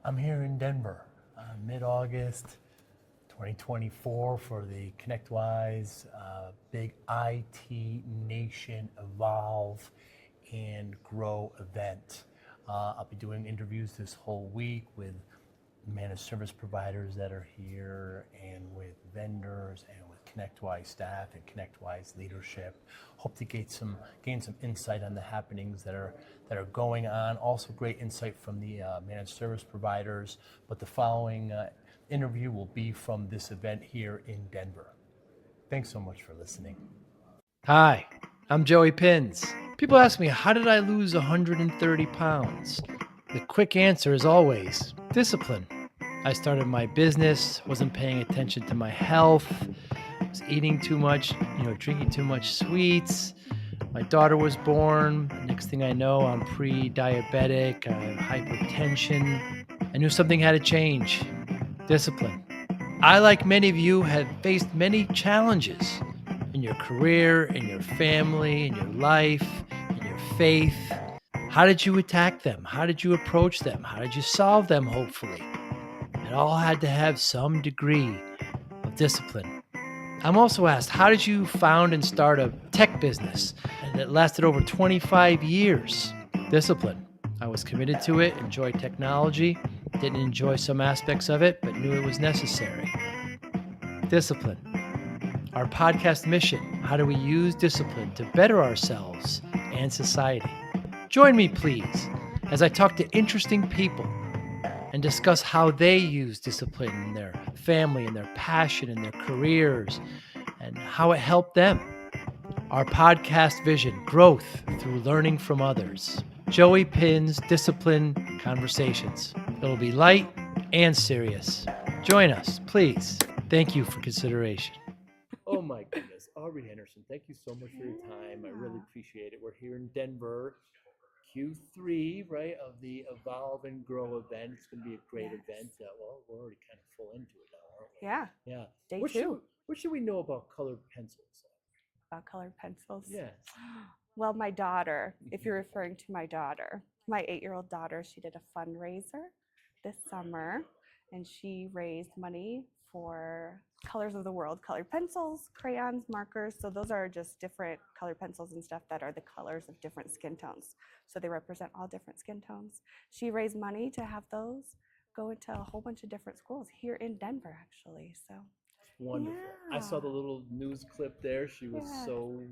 I'm here in Denver, mid-August 2024 for the ConnectWise Big IT Nation Evolve and Grow event. I'll be doing interviews this whole week with managed service providers that are here and with vendors and with ConnectWise staff and ConnectWise leadership. Hope to gain some insight on the happenings that are going on. Also great insight from the managed service providers. But the following interview will be from this event here in Denver. Thanks so much for listening. Hi, I'm Joey Pinz. People ask me, how did I lose 130 pounds? The quick answer is always discipline. I started my business, wasn't paying attention to my health, was eating too much, drinking too much sweets. My daughter was born. Next thing I know, I'm pre-diabetic, I have hypertension. I knew something had to change. Discipline. I, like many of you, have faced many challenges in your career, in your family, in your life, in your faith. How did you attack them? How did you approach them? How did you solve them, hopefully? It all had to have some degree of discipline. I'm also asked, how did you found and start a tech business that lasted over 25 years? Discipline. I was committed to it, enjoyed technology, didn't enjoy some aspects of it, but knew it was necessary. Discipline. Our podcast mission, how do we use discipline to better ourselves and society? Join me, please, as I talk to interesting people and discuss how they use discipline in their family and their passion and their careers and how it helped them. Our podcast vision, growth through learning from others. Joey Pinz Discipline Conversations. It'll be light and serious. Join us, please. Thank you for consideration. Oh my goodness, Aubrie Henderson, thank you so much for your time. I really appreciate it. We're here in Denver. Q3, right, of the Evolve and Grow event. It's going to be a great event. Well, we're already kind of full into it now, aren't we? Yeah. Yeah. Day What two. should we know about colored pencils? About colored pencils? Yes. Well, my daughter, if you're referring to my daughter, my 8-year-old daughter, she did a fundraiser this summer, and she raised money for Colors of the World, colored pencils, crayons, markers. So those are just different colored pencils and stuff that are the colors of different skin tones. So they represent all different skin tones. She raised money to have those go into a whole bunch of different schools here in Denver, actually. So wonderful. Yeah. I saw the little news clip there. She was so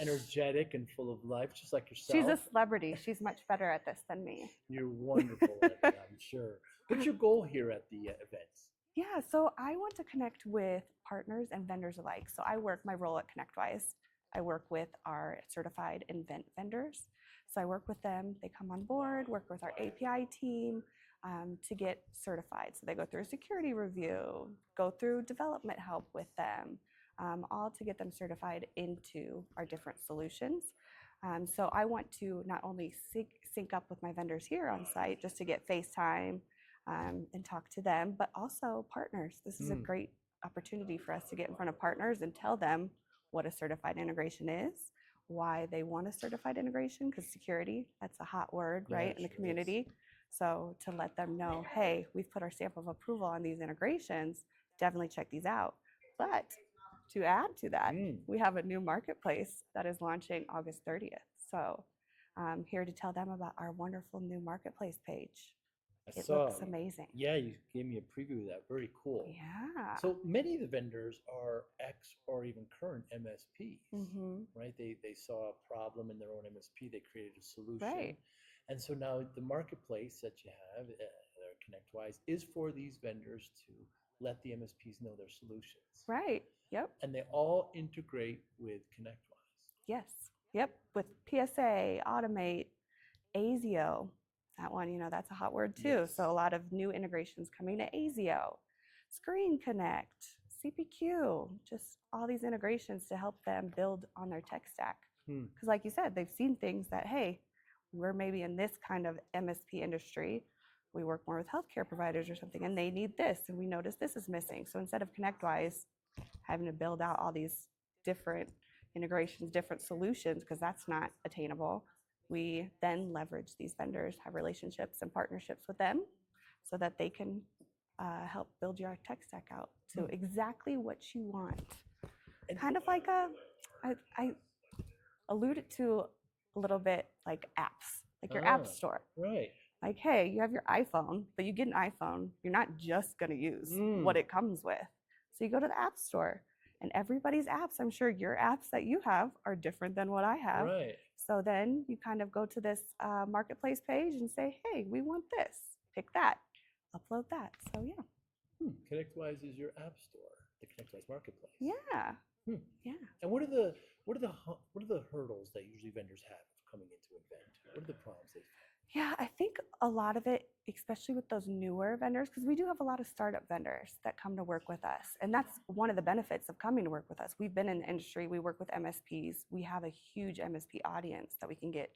energetic and full of life, just like yourself. She's a celebrity. She's much better at this than me. You're wonderful at it, I'm sure. What's your goal here at the events? Yeah, so I want to connect with partners and vendors alike. So my role at ConnectWise, I work with our certified event vendors. So I work with them, they come on board, work with our API team to get certified. So they go through a security review, go through development help with them, all to get them certified into our different solutions. So I want to not only sync up with my vendors here on site just to get FaceTime, and talk to them, but also partners. This is a great opportunity for us to get in front of partners and tell them what a certified integration is, why they want a certified integration, because security, that's a hot word, right, in the community. So to let them know, hey, we've put our stamp of approval on these integrations, definitely check these out. But to add to that, we have a new marketplace that is launching August 30th. So I'm here to tell them about our wonderful new marketplace page. It looks amazing. Yeah, you gave me a preview of that. Very cool. Yeah. So many of the vendors are ex or even current MSPs, right? They saw a problem in their own MSP. They created a solution. Right. And so now the marketplace that you have, ConnectWise, is for these vendors to let the MSPs know their solutions. Right. Yep. And they all integrate with ConnectWise. Yes. Yep. With PSA, Automate, ASIO. That one, that's a hot word too. Yes. So a lot of new integrations coming to ASIO, Screen Connect, CPQ, just all these integrations to help them build on their tech stack. Because like you said, they've seen things that, hey, we're maybe in this kind of MSP industry. We work more with healthcare providers or something, and they need this, and we notice this is missing. So instead of ConnectWise having to build out all these different integrations, different solutions, because that's not attainable, we then leverage these vendors, have relationships and partnerships with them so that they can help build your tech stack out to exactly what you want. Kind of like I alluded to a little bit like apps, like your app store. Right. Like, hey, you have your iPhone, but you get an iPhone, you're not just going to use what it comes with. So you go to the app store, and everybody's apps, I'm sure your apps that you have are different than what I have. Right. So then you kind of go to this marketplace page and say, hey, we want this, pick that, upload that. So yeah. ConnectWise is your app store, the ConnectWise Marketplace. Yeah. Yeah. And what are the hurdles that usually vendors have coming into an event? What are the problems they face? Yeah, I think a lot of it, especially with those newer vendors, because we do have a lot of startup vendors that come to work with us. And that's one of the benefits of coming to work with us. We've been in the industry, we work with MSPs. We have a huge MSP audience that we can get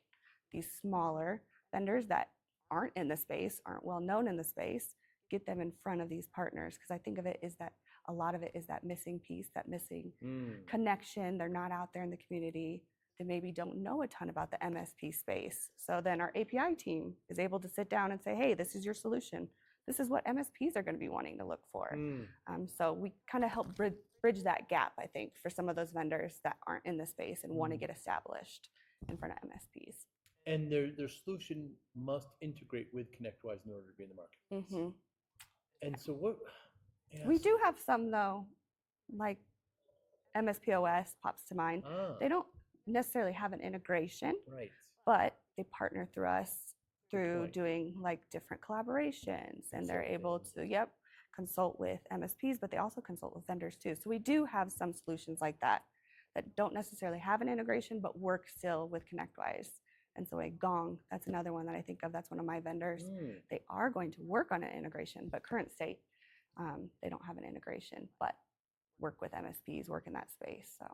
these smaller vendors that aren't in the space, aren't well known in the space, get them in front of these partners. Because I think of it is that a lot of it is that missing piece, that missing connection. They're not out there in the community. They maybe don't know a ton about the MSP space. So then our API team is able to sit down and say, hey, this is your solution. This is what MSPs are going to be wanting to look for. So we kind of help bridge that gap, I think, for some of those vendors that aren't in the space and want to get established in front of MSPs. And their solution must integrate with ConnectWise in order to be in the marketplace. And so what? Yes. We do have some, though, like MSPOS pops to mind. They don't necessarily have an integration, Right. but they partner through us through doing like different collaborations, and they're able to consult with MSPs, but they also consult with vendors too. So we do have some solutions like that that don't necessarily have an integration but work still with ConnectWise. And so a Gong, that's another one that I think of. That's one of my vendors. They are going to work on an integration, but current state, they don't have an integration, but work with MSPs, work in that space. So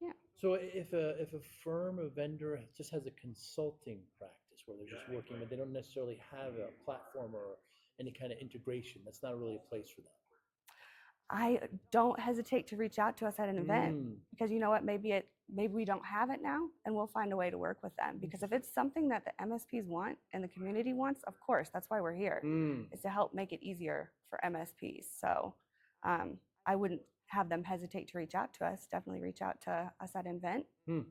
yeah. So if a firm, a vendor just has a consulting practice where they're just working, but they don't necessarily have a platform or any kind of integration, that's not really a place for them. I don't hesitate to reach out to us at an event, because you know what, maybe we don't have it now, and we'll find a way to work with them. Because if it's something that the MSPs want and the community wants, of course, that's why we're here, is to help make it easier for MSPs. So I wouldn't have them hesitate to reach out to us. Definitely reach out to us at an event. And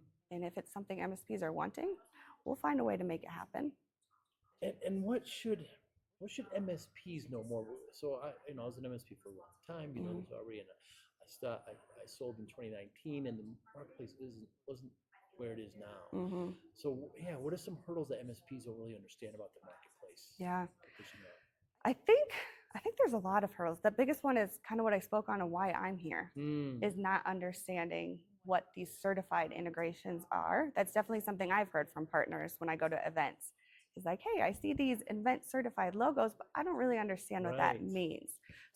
if it's something MSPs are wanting, we'll find a way to make it happen. And what should MSPs know more? So I was an MSP for a long time. You know, this already, and I sold in 2019, and the marketplace wasn't where it is now. So yeah, what are some hurdles that MSPs don't really understand about the marketplace? Yeah, I think there's a lot of hurdles. The biggest one is kind of what I spoke on and why I'm here, is not understanding what these certified integrations are. That's definitely something I've heard from partners when I go to events. It's like, hey, I see these event certified logos, but I don't really understand what that means.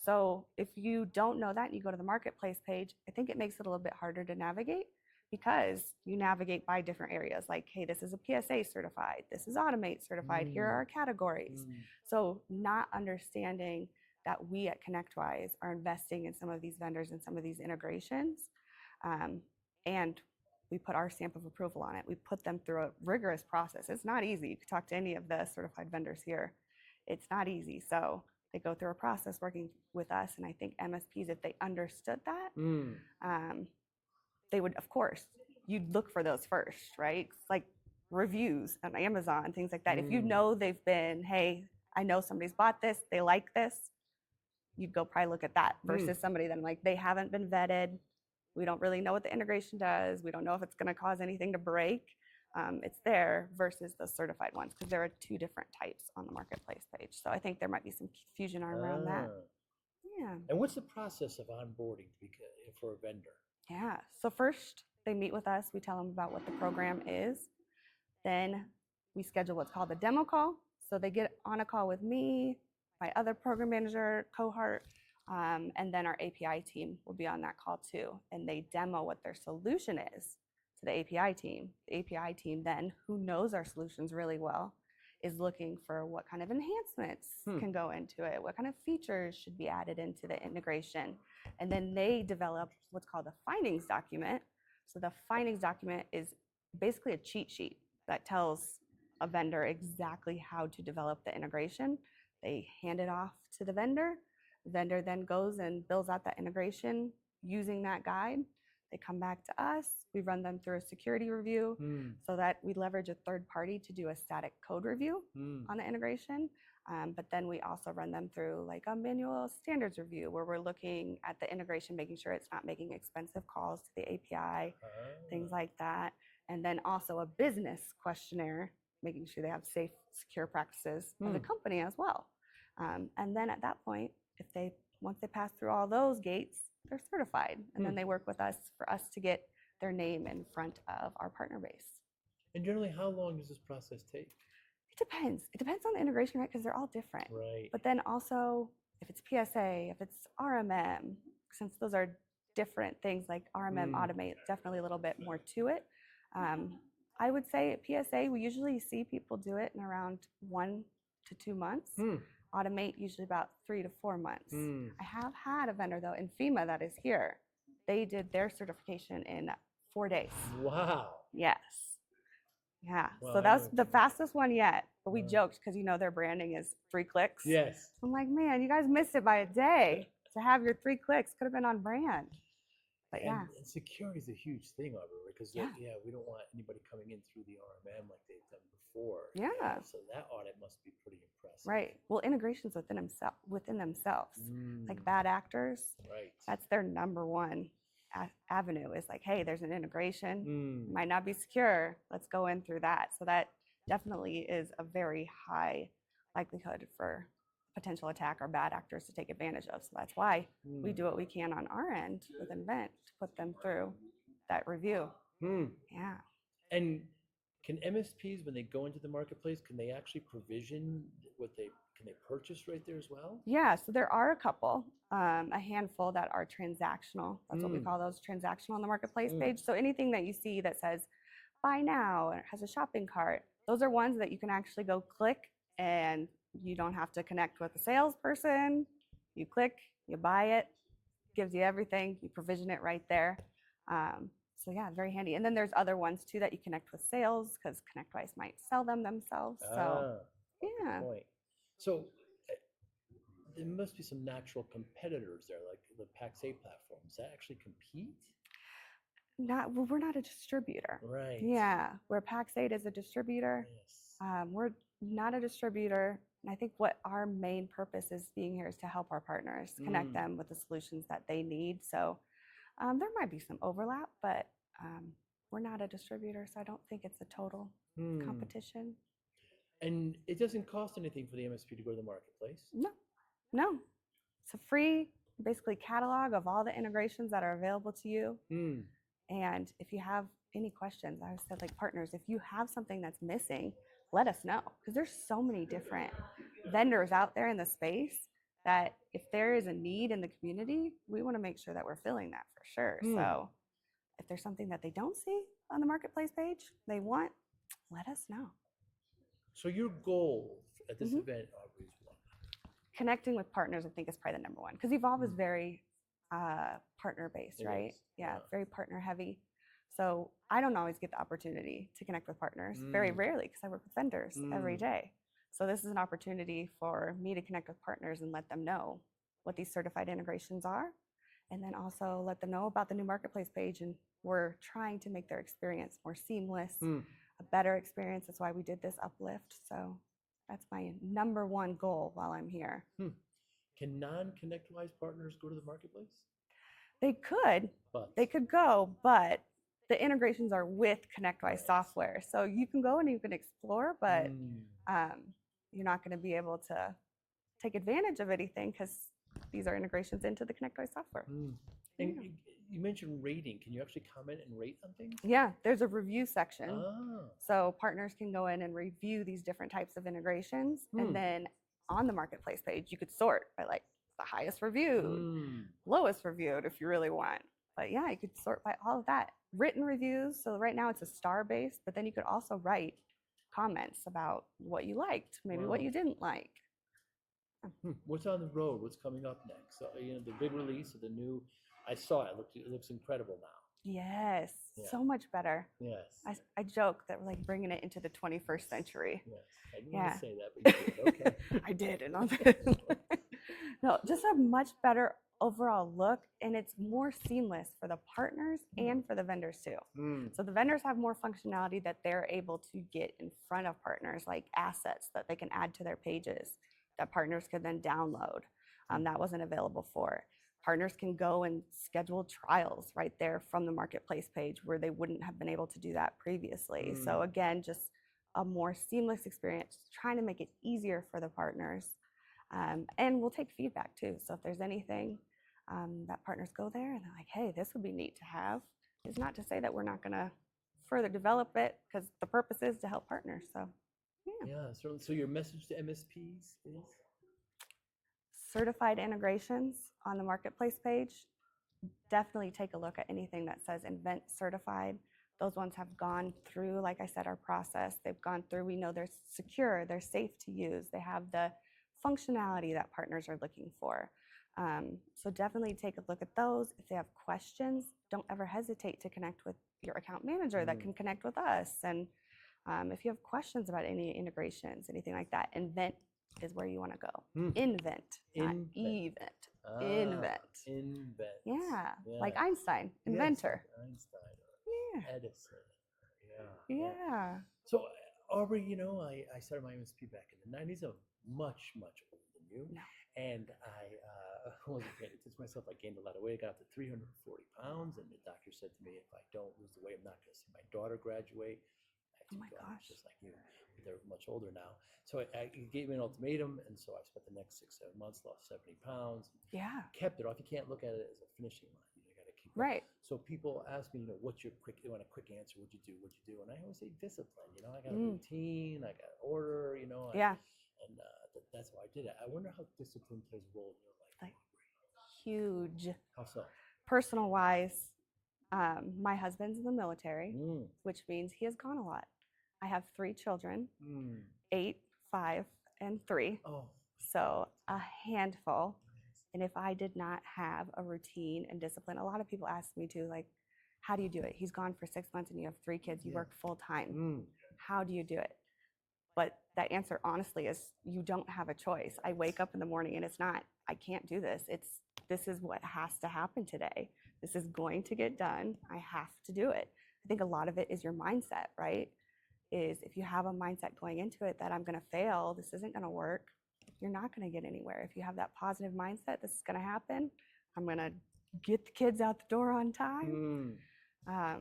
So if you don't know that and you go to the marketplace page, I think it makes it a little bit harder to navigate, because you navigate by different areas. Like, hey, this is a PSA certified, this is Automate certified, here are our categories. So not understanding that we at ConnectWise are investing in some of these vendors and some of these integrations, and we put our stamp of approval on it. We put them through a rigorous process. It's not easy. You can talk to any of the certified vendors here. It's not easy. So they go through a process working with us. And I think MSPs, if they understood that, they would, of course, you'd look for those first, right? It's like reviews on Amazon, things like that. If you know they've been, hey, I know somebody's bought this, they like this, you'd go probably look at that versus somebody that like, they haven't been vetted. We don't really know what the integration does. We don't know if it's going to cause anything to break. It's there versus the certified ones, because there are two different types on the marketplace page. So I think there might be some confusion around that. Yeah. And what's the process of onboarding for a vendor? Yeah. So first they meet with us. We tell them about what the program is. Then we schedule what's called a demo call. So they get on a call with me, my other program manager, cohort, and then our API team will be on that call too. And they demo what their solution is to the API team. The API team then, who knows our solutions really well, is looking for what kind of enhancements can go into it, what kind of features should be added into the integration. And then they develop what's called a findings document. So the findings document is basically a cheat sheet that tells a vendor exactly how to develop the integration. They hand it off to the vendor. The vendor then goes and builds out that integration using that guide. They come back to us. We run them through a security review so that we leverage a third party to do a static code review on the integration. But then we also run them through like a manual standards review where we're looking at the integration, making sure it's not making expensive calls to the API, things like that. And then also a business questionnaire, making sure they have safe, secure practices as a company as well. And then at that point, once they pass through all those gates, they're certified. And then they work with us for us to get their name in front of our partner base. And generally, how long does this process take? It depends. It depends on the integration, right? Because they're all different. Right. But then also, if it's PSA, if it's RMM, since those are different things, like RMM automate, definitely a little bit more to it. I would say at PSA, we usually see people do it in around 1 to 2 months. Automate usually about 3 to 4 months. I have had a vendor though in FEMA that is here. They did their certification in 4 days. Wow. Yes. Yeah. Wow, So that's the fastest one yet. But we joked because their branding is 3 clicks. Yes. I'm like, man, you guys missed it by a day. To have your 3 clicks could have been on brand. But yeah. And security is a huge thing, Aubrie, because we don't want anybody coming in through the RMM like they've done before. Yeah. So that audit must be pretty impressive. Right. Well, integrations within themselves, like bad actors. Right. That's their number one avenue. Is like, hey, there's an integration. Might not be secure. Let's go in through that. So that definitely is a very high likelihood for potential attack or bad actors to take advantage of. So that's why we do what we can on our end with Invent to put them through that review. Yeah. And can MSPs, when they go into the marketplace, can they actually provision can they purchase right there as well? Yeah, so there are a couple, a handful that are transactional. That's what we call those, transactional on the marketplace page. So anything that you see that says buy now or has a shopping cart, those are ones that you can actually go click and you don't have to connect with a salesperson. You click, you buy it, gives you everything, you provision it right there. So yeah, very handy. And then there's other ones too that you connect with sales because ConnectWise might sell them themselves. So yeah. Good point. So there must be some natural competitors there, like the PAX8 platform. Does that actually compete? Well, we're not a distributor. Right. Yeah, where PAX8 is a distributor. Yes. We're not a distributor. And I think what our main purpose is being here is to help our partners, connect them with the solutions that they need. So there might be some overlap, but we're not a distributor, so I don't think it's a total competition. And it doesn't cost anything for the MSP to go to the marketplace? No. It's a free, basically, catalog of all the integrations that are available to you. And if you have any questions, I said, like, partners, if you have something that's missing, let us know. Because there's so many different vendors out there in the space that if there is a need in the community, we want to make sure that we're filling that for sure. So if there's something that they don't see on the marketplace page they want, let us know. So your goal at this event, Aubrie, is what? Connecting with partners, I think, is probably the number one. Because Evolve is very partner-based, right? Yeah, very partner-heavy. So I don't always get the opportunity to connect with partners, very rarely, because I work with vendors every day. So this is an opportunity for me to connect with partners and let them know what these certified integrations are, and then also let them know about the new marketplace page. And we're trying to make their experience more seamless, a better experience. That's why we did this uplift. So that's my number one goal while I'm here. Can non-ConnectWise partners go to the marketplace? They could go, but the integrations are with ConnectWise software. So you can go and you can explore, but you're not going to be able to take advantage of anything because these are integrations into the ConnectWise software. And you mentioned rating. Can you actually comment and rate on things? Yeah, there's a review section. So partners can go in and review these different types of integrations. And then on the marketplace page, you could sort by like the highest reviewed, lowest reviewed if you really want. But yeah, you could sort by all of that. Written reviews. So right now it's a star based, but then you could also write comments about what you liked, maybe what you didn't like. What's on the road? What's coming up next? So, the big release of the new, I saw it. It looks incredible now. Yes, Yeah. so much better. Yes. I joke that we're like bringing it into the 21st century. Yes. I didn't Yeah. want to say that, but you did. Okay. I did. And no, just a much better overall look, and it's more seamless for the partners and for the vendors too. So the vendors have more functionality that they're able to get in front of partners, like assets that they can add to their pages that partners could then download. That wasn't available for. Partners can go and schedule trials right there from the marketplace page where they wouldn't have been able to do that previously. So again, just a more seamless experience, trying to make it easier for the partners. And we'll take feedback too. So if there's anything that partners go there and they're like, hey, this would be neat to have, it's not to say that we're not going to further develop it, because the purpose is to help partners. So Yeah, certainly. So your message to MSPs is? certified integrations on the marketplace page. Definitely take a look at anything that says Invent certified. Those ones have gone through, like I said, our process. They've gone through, we know they're secure, they're safe to use, they have the functionality that partners are looking for. So definitely take a look at those. If they have questions, don't ever hesitate to connect with your account manager that can connect with us. And if you have questions about any integrations, anything like that, Invent is where you want to go. Invent, not event. Invent. Invent. Yeah, like Einstein, Yes, inventor. like Einstein Yeah. or Edison. Yeah. So, Aubrey, you know, I started my MSP back in the 90s. I'm much older than you. No. And I wasn't paying attention to myself. I gained a lot of weight. I got up to 340 pounds. And the doctor said to me, if I don't lose the weight, I'm not going to see my daughter graduate. I have Oh my two daughters, gosh. just like you. They're much older now. So he gave me an ultimatum. And so I spent the next 6-7 months, lost 70 pounds. Yeah. Kept it off. You can't look at it as a finishing line. You got to keep it. Right. So people ask me, you know, what's your quick? They want a quick answer. What'd you do? What'd you do? And I always say discipline. You know, I got a routine. I got an order. You know. Yeah. And that's why I did it. I wonder how discipline plays a role in your life. Like huge. How so? Personal wise, my husband's in the military, which means he has gone a lot. I have 3 children, 8, 5, and 3. Oh. So a handful. And if I did not have a routine and discipline, a lot of people ask me too, like, how do you do it? He's gone for 6 months and you have 3 kids, you work full time. How do you do it? But that answer honestly is you don't have a choice. I wake up in the morning and it's not, I can't do this. This is what has to happen today. This is going to get done. I have to do it. I think a lot of it is your mindset, right? Is if you have a mindset going into it that I'm going to fail, this isn't going to work, you're not going to get anywhere. If you have that positive mindset, this is going to happen. I'm going to get the kids out the door on time. I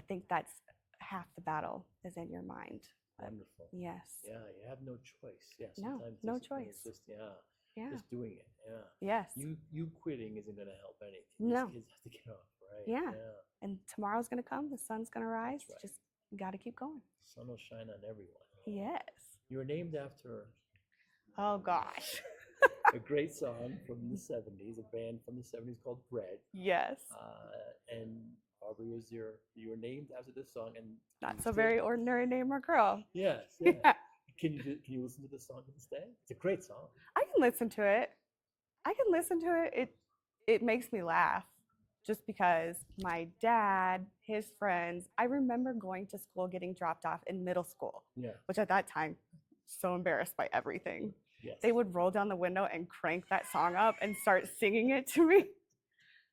think that's half the battle is in your mind. Wonderful. Yes. Yeah, you have no choice. Yeah, No, sometimes no discipline is choice. just Yeah. just doing it. Yeah. Yes. You quitting isn't going to help anything. No. These kids have to get off, right? Yeah. And tomorrow's going to come. The sun's going to rise. Right. Just got to keep going. Sun will shine on everyone. Yes. You were named after Oh gosh. a great song from the 70s, a band from the 70s called Bread. Yes. And Aubrey you were named after this song, and Not you so still- very ordinary name or girl. Yes. Yeah. Can you listen to the song instead? It's a great song. I can listen to it. It makes me laugh just because my dad, his friends, I remember going to school, getting dropped off in middle school, Yeah. which at that time, so embarrassed by everything. Yes. They would roll down the window and crank that song up and start singing it to me.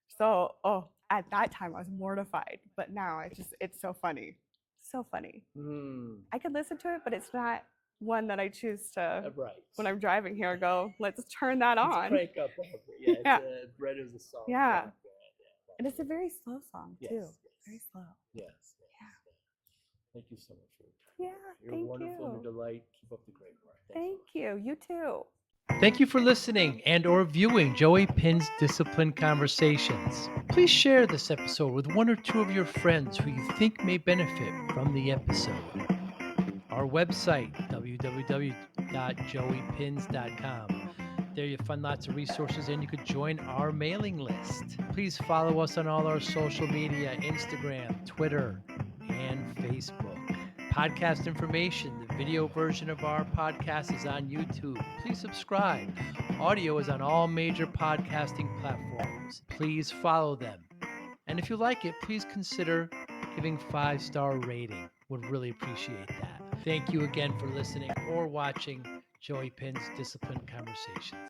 So, at that time I was mortified, but now it's so funny. So funny. I could listen to it, but it's not one that I choose to, Right. when I'm driving here, go, let's turn that Let's on. crank up Aubrey. Yeah. Yeah. Bread is a song. Yeah. Yeah. And it's a very slow song too. Yes, yes. Very slow. Yes. Yeah. Thank you so much for your time. Yeah, You're thank wonderful and you. a delight. Keep up the great work. Thanks so Thank you. You too. Thank you for listening and or viewing Joey Pinz Discipline Conversations. Please share this episode with 1 or 2 of your friends who you think may benefit from the episode. Our website, www.joeypins.com. There you'll find lots of resources and you could join our mailing list. Please follow us on all our social media, Instagram, Twitter, and Facebook. Podcast information, the video version of our podcast is on YouTube. Please subscribe. Audio is on all major podcasting platforms. Please follow them. And if you like it, please consider giving 5-star rating. Would really appreciate that. Thank you again for listening or watching Joey Pinz Discipline Conversations.